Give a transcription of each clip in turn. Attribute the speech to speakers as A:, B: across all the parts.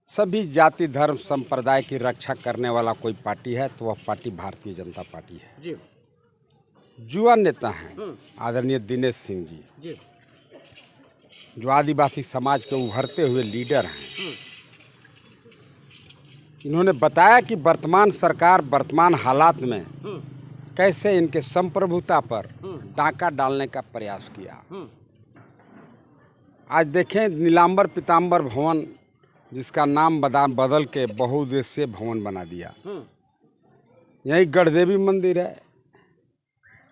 A: सभी जाति धर्म संप्रदाय की रक्षा करने वाला कोई पार्टी है तो वह पार्टी भारतीय जनता पार्टी है
B: जी।
A: युवा नेता हैं आदरणीय दिनेश सिंह जी, जो आदिवासी समाज के उभरते हुए लीडर हैं। इन्होंने बताया कि वर्तमान सरकार वर्तमान हालात में कैसे इनके संप्रभुता पर डाका डालने का प्रयास किया। आज देखें नीलांबर पीताम्बर भवन, जिसका नाम बदल के बहुउद्देशीय भवन बना दिया। यहीं गढ़देवी मंदिर है।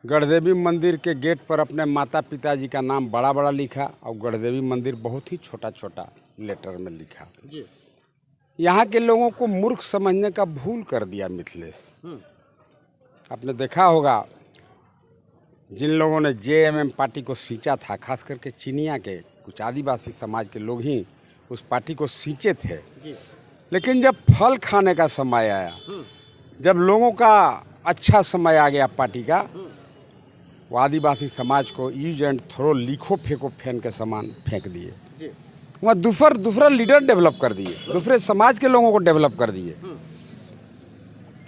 A: गढ़देवी मंदिर के गेट पर अपने माता पिताजी का नाम बड़ा बड़ा लिखा और गढ़देवी मंदिर बहुत ही छोटा छोटा लेटर में लिखा। यहाँ के लोगों को मूर्ख समझने का भूल कर दिया मिथिलेश। आपने देखा होगा जिन लोगों ने जेएमएम पार्टी को सींचा था, खास करके चिनिया के कुछ आदिवासी समाज के लोग ही उस पार्टी को सींचे थे। लेकिन जब फल खाने का समय आया, जब लोगों का अच्छा समय आ गया पार्टी का, वो आदिवासी समाज को यूज एंड थ्रो लिखो फेंको फैन के समान फेंक दिए। वहाँ दूसरा लीडर डेवलप कर दिए, दूसरे समाज के लोगों को डेवलप कर दिए।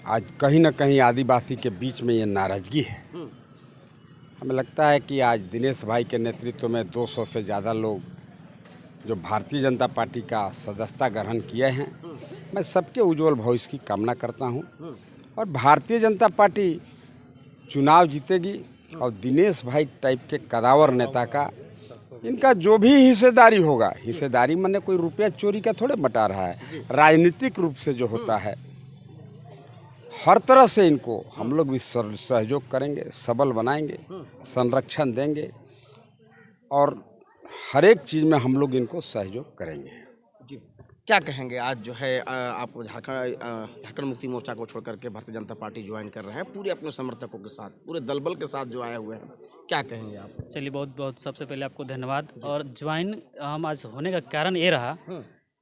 A: आज कहीं ना कहीं आदिवासी के बीच में ये नाराजगी है। हमें लगता है कि आज दिनेश भाई के नेतृत्व में 200 से ज़्यादा लोग जो भारतीय जनता पार्टी का सदस्यता ग्रहण किए हैं, मैं सबके उज्जवल भविष्य की कामना करता हूं और भारतीय जनता पार्टी चुनाव जीतेगी और दिनेश भाई टाइप के कदावर नेता का इनका जो भी हिस्सेदारी होगा, हिस्सेदारी माने कोई रुपया चोरी का थोड़े मटा रहा है, राजनीतिक रूप से जो होता है, हर तरह से इनको हम लोग भी सहयोग करेंगे, सबल बनाएंगे, संरक्षण देंगे और हर एक चीज़ में हम लोग इनको सहयोग करेंगे।
B: जी, क्या कहेंगे? आज जो है आप झारखंड मुक्ति मोर्चा को छोड़ करके भारतीय जनता पार्टी ज्वाइन कर रहे हैं, पूरे अपने समर्थकों के साथ, पूरे दलबल के साथ जो आए हुए हैं, क्या कहेंगे आप?
C: चलिए, बहुत बहुत सबसे पहले आपको धन्यवाद। और ज्वाइन हम आज होने का कारण ये रहा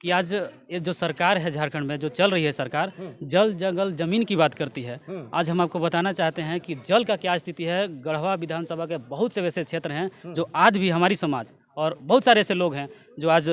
C: कि आज ये जो सरकार है झारखंड में जो चल रही है सरकार, जल जंगल जमीन की बात करती है। आज हम आपको बताना चाहते हैं कि जल का क्या स्थिति है। गढ़वा विधानसभा के बहुत से वैसे क्षेत्र हैं जो आज भी हमारी समाज और बहुत सारे ऐसे लोग हैं जो आज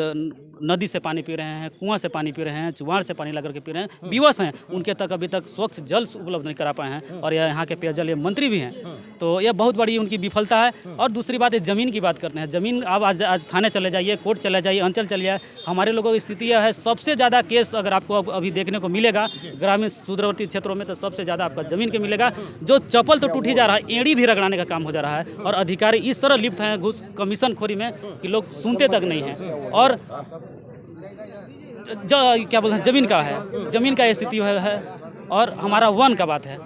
C: नदी से पानी पी रहे हैं, कुआं से पानी पी रहे हैं, चुआड़ से पानी ला करके पी रहे हैं, विवश हैं, उनके तक अभी तक स्वच्छ जल उपलब्ध नहीं करा पाए हैं। और यहाँ के पेयजल मंत्री भी हैं, तो यह बहुत बड़ी उनकी विफलता है। और दूसरी बात है, ज़मीन की बात करते हैं। ज़मीन अब आज थाने चले जाइए, कोर्ट चले जाइए, अंचल चले जाइए, हमारे लोगों की स्थिति यह है, सबसे ज़्यादा केस अगर आपको अभी देखने को मिलेगा ग्रामीण सुदूरवर्ती क्षेत्रों में, तो सबसे ज़्यादा आपका ज़मीन के मिलेगा। जो चप्पल तो टूट ही जा रहा है, एड़ी भी रगड़ाने का काम हो जा रहा है। और अधिकारी इस तरह लिप्त हैं घूस कमीशन खोरी में कि लोग सुनते तक नहीं हैं। और क्या बोलते हैं, ज़मीन का स्थिति है। और हमारा वन का बात है,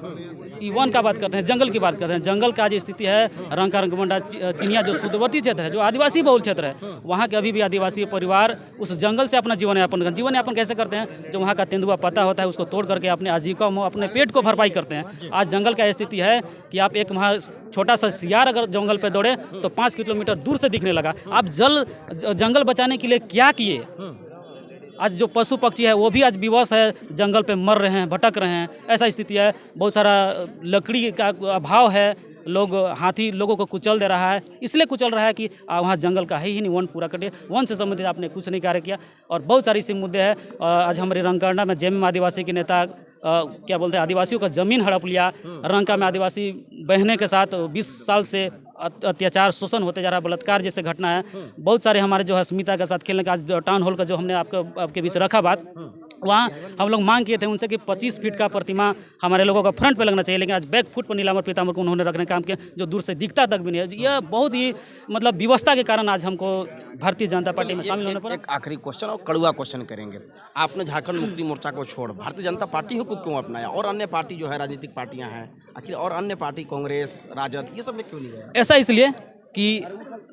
C: वन का बात करते हैं, जंगल की बात करते हैं। जंगल का जो स्थिति है, रंका रंगमंडा चिनिया जो सुदूरवर्ती क्षेत्र है, जो आदिवासी बहुल क्षेत्र है, वहाँ के अभी भी आदिवासी परिवार उस जंगल से अपना जीवन यापन कैसे करते हैं? जो वहाँ का तेंदुआ पत्ता होता है उसको तोड़ करके अपने आजीविका में अपने पेट को भरपाई करते हैं। आज जंगल का स्थिति है कि आप एक वहाँ छोटा सा सियार अगर जंगल पे दौड़े तो 5 किलोमीटर दूर से दिखने लगा। आप जंगल बचाने के लिए क्या किए? आज जो पशु पक्षी है वो भी आज विवश है, जंगल पे मर रहे हैं, भटक रहे हैं, ऐसा स्थिति है। बहुत सारा लकड़ी का अभाव है, हाथी लोगों को कुचल दे रहा है, इसलिए कुचल रहा है कि वहाँ जंगल का है ही नहीं, वन पूरा कटिए। वन से संबंधित आपने कुछ नहीं कार्य किया और बहुत सारी ऐसे मुद्दे हैं। आज हमारे रंगकंडा में जेएमएम आदिवासी के नेता क्या बोलते हैं, आदिवासियों का ज़मीन हड़प लिया। रंका में आदिवासी बहने के साथ 20 साल से अत्याचार शोषण होते जा रहा है, बलात्कार जैसे घटना है। बहुत सारे हमारे जो है अस्मिता के साथ खेलने का, आज टाउन हॉल का जो हमने आपके बीच रखा बात, वहाँ हम लोग मांग किए थे उनसे कि 25 फीट का प्रतिमा हमारे लोगों का फ्रंट पे लगना चाहिए, लेकिन आज बैक फुट पर नीलांबर पीताम्बर को उन्होंने रखने का काम किया, जो दूर से दिखता तक भी नहीं है। यह बहुत ही मतलब व्यवस्था के कारण आज हमको भारतीय जनता पार्टी में शामिल होने पर।
B: एक आखिरी क्वेश्चन और कड़वा क्वेश्चन करेंगे। आपने झारखंड मुक्ति मोर्चा को छोड़ भारतीय जनता पार्टी को क्यों अपनाया? और अन्य पार्टी जो है राजनीतिक पार्टियां हैं, आखिर और अन्य पार्टी कांग्रेस, राजद, ये सब में क्यों नहीं गया?
C: ऐसा इसलिए कि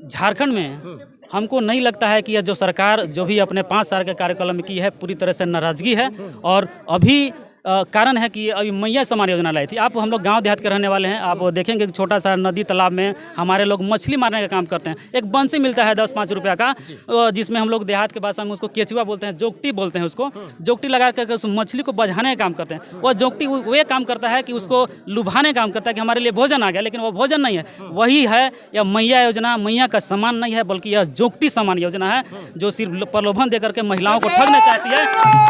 C: झारखंड में हमको नहीं लगता है कि यह जो सरकार जो भी अपने 5 साल के कार्यकाल में की है, पूरी तरह से नाराजगी है। और अभी कारण है कि अभी मैया समान योजना लाई थी। आप हम लोग गांव देहात के रहने वाले हैं, आप देखेंगे कि छोटा सा नदी तालाब में हमारे लोग मछली मारने का काम करते हैं। एक बंसी मिलता है 10-5 रुपया का, जिसमें हम लोग देहात के भाषा में उसको केचुआ बोलते हैं, जोगटी बोलते हैं उसको। जोगटी लगा करके उस मछली को बझाने का काम करते हैं। वह जोगटी वो काम करता है कि उसको लुभाने का काम करता है कि हमारे लिए भोजन आ गया, लेकिन वो भोजन नहीं है। वही है यह मैया योजना। मैया का सम्मान नहीं है, बल्कि यह जोगटी सम्मान योजना है, जो सिर्फ प्रलोभन देकर के महिलाओं को ठगना चाहती है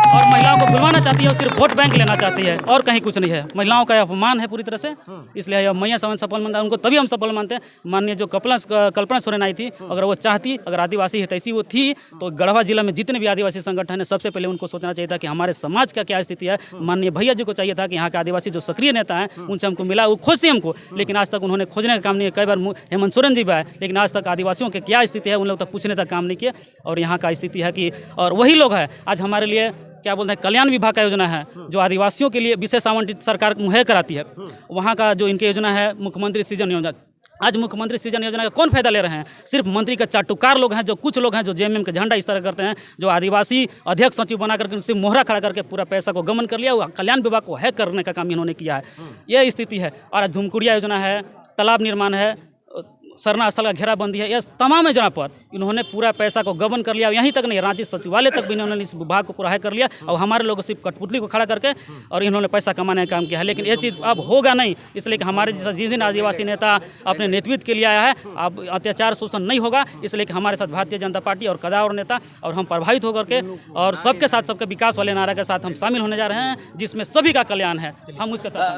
C: और महिलाओं को बुलवाना चाहती है और सिर्फ वोट बैंक लेना चाहती है, और कहीं कुछ नहीं है। महिलाओं का अपमान है पूरी तरह से, इसलिए यह मैया समान सफल मानता है। उनको तभी हम सफल मानते हैं। माननीय जो कल्पना सोरेन आई थी, अगर वो चाहती, अगर आदिवासी हितैषी वो थी, तो गढ़वा जिला में जितने भी आदिवासी संगठन है, सबसे पहले उनको सोचना चाहिए था कि हमारे समाज का क्या स्थिति है। माननीय भैया जी को चाहिए था कि यहाँ के आदिवासी जो सक्रिय नेता हैं उनसे हमको मिला, वो खोजते हमको, लेकिन आज तक उन्होंने खोजने का काम नहीं किया। कई बार हेमंत सोरेन जी भी आए, लेकिन आज तक आदिवासियों की क्या स्थिति है उन लोग तक पूछने तक काम नहीं किए। और यहाँ का स्थिति है कि, और वही लोग हैं आज हमारे लिए क्या बोलते हैं, कल्याण विभाग का योजना है जो आदिवासियों के लिए विशेष आवंटित सरकार मुहैया कराती है। वहाँ का जो इनकी योजना है मुख्यमंत्री सृजन योजना, आज मुख्यमंत्री सृजन योजना का कौन फायदा ले रहे हैं? सिर्फ मंत्री का चाटुकार लोग हैं, जो कुछ लोग हैं जो जेएमएम का झंडा इस तरह करते हैं, जो आदिवासी अध्यक्ष सचिव बना करके उनसे मोहरा खड़ा करके पूरा पैसा को गमन कर लिया। वो कल्याण विभाग को हैक करने का काम इन्होंने किया है। यह स्थिति है। और आज धुमकुड़िया योजना है, तालाब निर्माण है, सरना स्थल का घेराबंदी है, यह तमाम योजना पर इन्होंने पूरा पैसा को गबन कर लिया। यहीं तक नहीं, रांची सचिवालय तक भी इन्होंने इस विभाग को पूरा हैक कर लिया। और हमारे लोग सिर्फ कठपुतली को खड़ा करके और इन्होंने पैसा कमाने का काम किया है। लेकिन ये चीज़ अब होगा नहीं, इसलिए कि हमारे जैसा जिस दिन आदिवासी नेता अपने नेतृत्व के लिए आया है, अब अत्याचार शोषण नहीं होगा। इसलिए कि हमारे साथ भारतीय जनता पार्टी और कदावर नेता, और हम प्रभावित होकर के और सबके साथ सबके विकास वाले नारा के साथ हम शामिल होने जा रहे हैं, जिसमें सभी का कल्याण है। हम उसके साथ